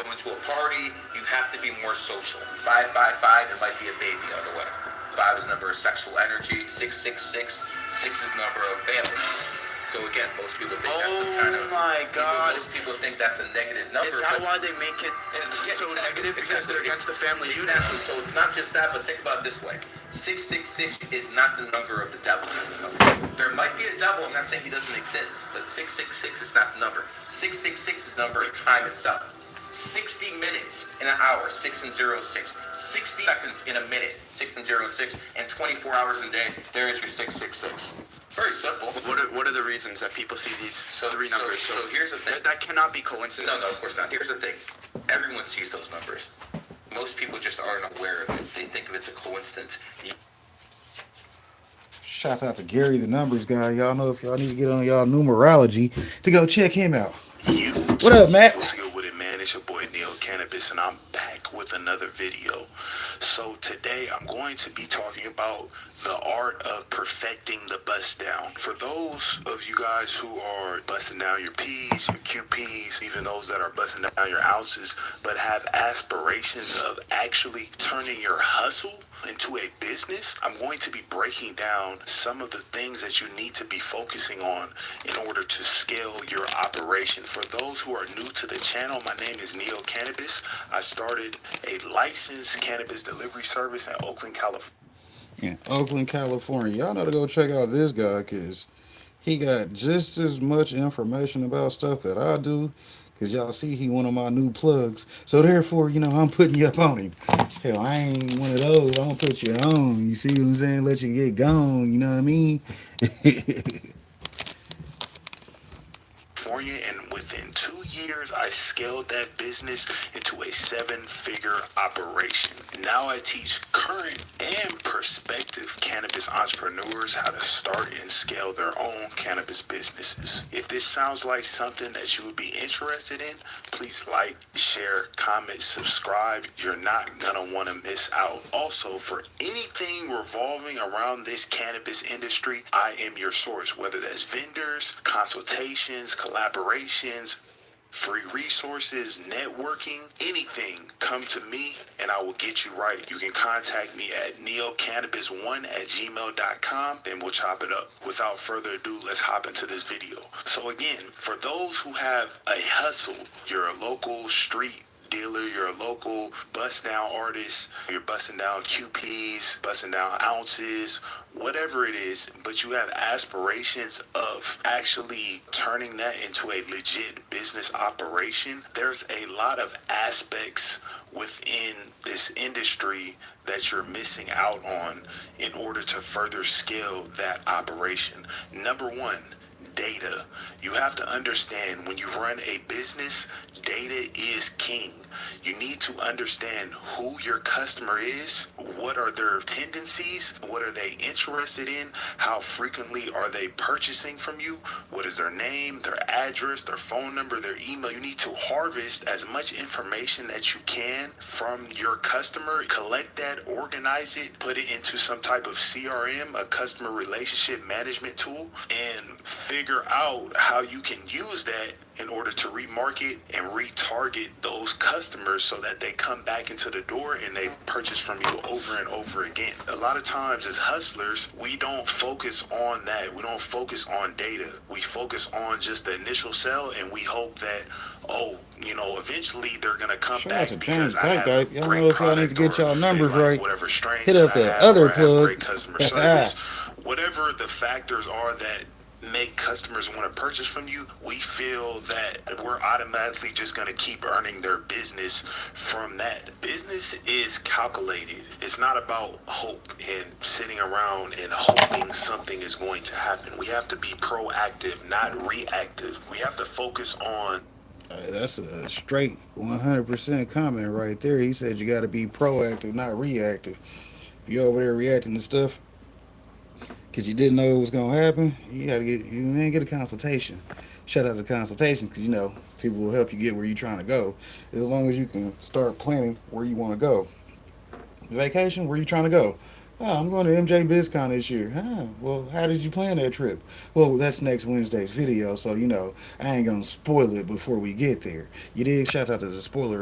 going to a party, you have to be more social. 555, it might be a baby on the way. 5 is number of sexual energy. 666, 6 is number of family. So again, most people think that's some kind of. Oh my God! Most people think that's a negative number. Is that why they make it so negative? Because they're against the family unit. Exactly. So it's not just that, but think about it this way: 666 is not the number of the devil. There might be a devil. I'm not saying he doesn't exist, but 666 is not the number. 666 is the number of time itself. 60 minutes in an hour, 6 and 0, 6. 60 seconds in a minute, 6 and 0 and 6, and 24 hours in a day. There is your 666. Very simple. What are the reasons that people see these three numbers? So here's the thing. That cannot be coincidence. No, of course not. Here's the thing. Everyone sees those numbers. Most people just aren't aware of it. They think of it's a coincidence. Shouts out to Gary, the numbers guy. Y'all know if y'all need to get on y'all numerology to go check him out. What up, Matt? What's good with it, man? It's your boy Neo Cannabis, and I'm back with another video. So today I'm going to be talking about the art of perfecting the bust down. For those of you guys who are busting down your P's, your QPs, even those that are busting down your ounces, but have aspirations of actually turning your hustle into a business, I'm going to be breaking down some of the things that you need to be focusing on in order to scale your operation. For those who are new to the channel, my name is Neo Cannabis. I started a licensed cannabis delivery service in Oakland, California. In Oakland, California. Y'all know to go check out this guy because he got just as much information about stuff that I do. Because y'all see he one of my new plugs. So therefore, you know, I'm putting you up on him. Hell, I ain't one of those. I don't put you on. You see what I'm saying? Let you get gone. You know what I mean? And within 2 years, I scaled that business into a 7-figure operation. Now I teach current and prospective cannabis entrepreneurs how to start and scale their own cannabis businesses. If this sounds like something that you would be interested in, please like, share, comment, subscribe. You're not gonna want to miss out. Also, for anything revolving around this cannabis industry, I am your source, whether that's vendors, consultations, collaborations, free resources, networking, anything. Come to me and I will get you right. You can contact me at neocannabis1@gmail.com and we'll chop it up. Without further ado, let's hop into this video. So again, for those who have a hustle, you're a local street dealer, you're a local bust down artist, you're busting down QPs, busting down ounces, whatever it is, but you have aspirations of actually turning that into a legit business operation, there's a lot of aspects within this industry that you're missing out on in order to further scale that operation. Number one, data. You have to understand when you run a business, data is king. You need to understand who your customer is, what are their tendencies, what are they interested in, how frequently are they purchasing from you, what is their name, their address, their phone number, their email. You need to harvest as much information that you can from your customer, collect that, organize it, put it into some type of CRM, a customer relationship management tool, and figure out how you can use that in order to remarket and retarget those customers so that they come back into the door and they purchase from you over and over again. A lot of times as hustlers, we don't focus on that. We don't focus on data. We focus on just the initial sell and we hope that, eventually they're going to come Shout back out to because James I have Kite. Y'all great know if y'all need to product get y'all or numbers they like right. whatever strains Hit up that I that have, other or I have plug. great customer service. Whatever the factors are that make customers want to purchase from you, we feel that we're automatically just going to keep earning their business from that. Business is calculated. It's not about hope and sitting around and hoping something is going to happen. We have to be proactive, not reactive. We have to focus on. That's a straight 100% comment right there. He said you got to be proactive, not reactive. If you over there reacting to stuff because you didn't know it was going to happen, you got to get a consultation. Shout out to consultation because, people will help you get where you're trying to go as long as you can start planning where you want to go. Vacation, where you trying to go? Oh, I'm going to MJ BizCon this year. Well, how did you plan that trip? Well, that's next Wednesday's video, so, I ain't going to spoil it before we get there. You dig? Shout out to the spoiler